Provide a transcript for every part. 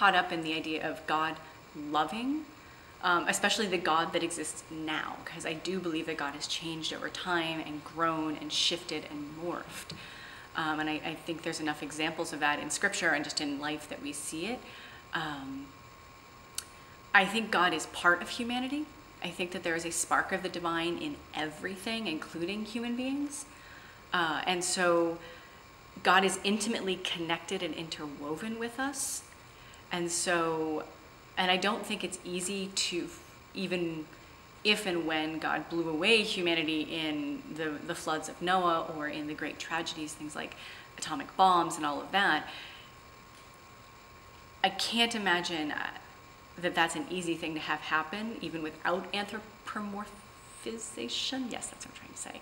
caught up in the idea of God loving, especially the God that exists now, because I do believe that God has changed over time and grown and shifted and morphed. And I think there's enough examples of that in scripture and just in life that we see it. I think God is part of humanity. I think that there is a spark of the divine in everything, including human beings. And so God is intimately connected and interwoven with us. And I don't think it's easy to, even if and when God blew away humanity in the floods of Noah or in the great tragedies, things like atomic bombs and all of that, I can't imagine that that's an easy thing to have happen, even without anthropomorphization. Yes, that's what I'm trying to say.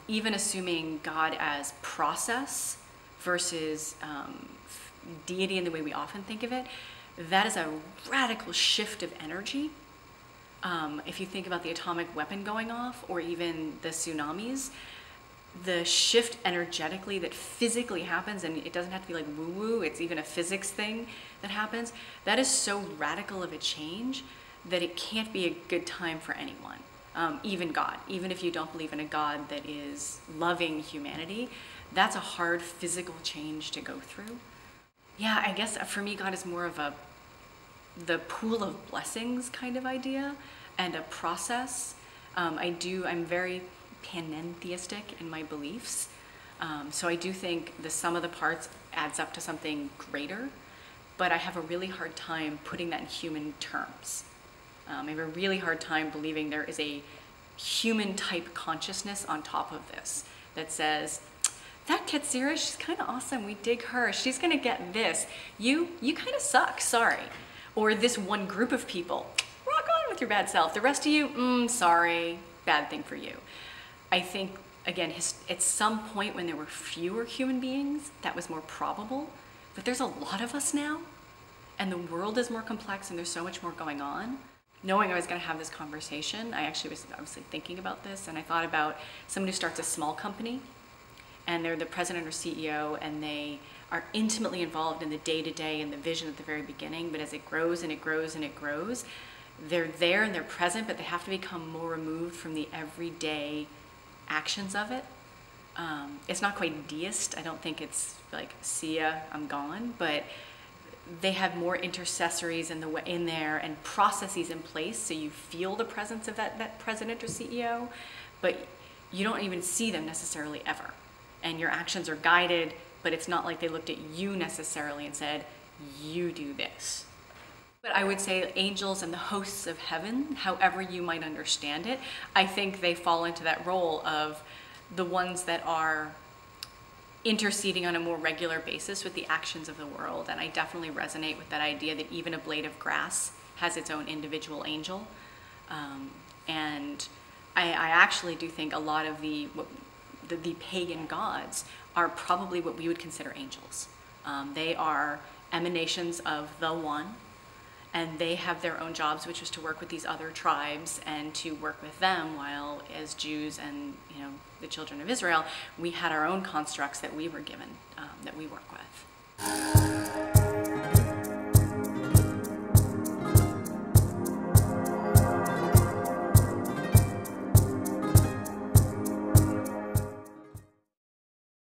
Even assuming God as process versus deity in the way we often think of it, that is a radical shift of energy. If you think about the atomic weapon going off or even the tsunamis, the shift energetically that physically happens, and it doesn't have to be like woo-woo, it's even a physics thing that happens, that is so radical of a change that it can't be a good time for anyone, even God. Even if you don't believe in a God that is loving humanity, that's a hard physical change to go through. Yeah, I guess for me, God is more of the pool of blessings kind of idea and a process. I'm very panentheistic in my beliefs. So I do think the sum of the parts adds up to something greater, but I have a really hard time putting that in human terms. I have a really hard time believing there is a human type consciousness on top of this that says, that Ketzirah, she's kind of awesome, we dig her, she's gonna get this. You kind of suck, sorry. Or this one group of people, rock on with your bad self. The rest of you, sorry, bad thing for you. I think, again, at some point when there were fewer human beings, that was more probable. But there's a lot of us now, and the world is more complex, and there's so much more going on. Knowing I was going to have this conversation, I actually was obviously thinking about this, and I thought about someone who starts a small company, and they're the president or CEO, and they are intimately involved in the day-to-day and the vision at the very beginning, but as it grows and it grows and it grows, they're there and they're present, but they have to become more removed from the everyday actions of it. It's not quite deist. I don't think it's like, see ya, I'm gone, but they have more intercessories in there and processes in place, so you feel the presence of that president or CEO, but you don't even see them necessarily ever. And your actions are guided, but it's not like they looked at you necessarily and said, you do this. But I would say angels and the hosts of heaven, however you might understand it, I think they fall into that role of the ones that are interceding on a more regular basis with the actions of the world. And I definitely resonate with that idea that even a blade of grass has its own individual angel. And I actually do think a lot of the pagan gods are probably what we would consider angels. They are emanations of the One, and they have their own jobs, which is to work with these other tribes and to work with them, while as Jews and the children of Israel, we had our own constructs that we were given, that we work with.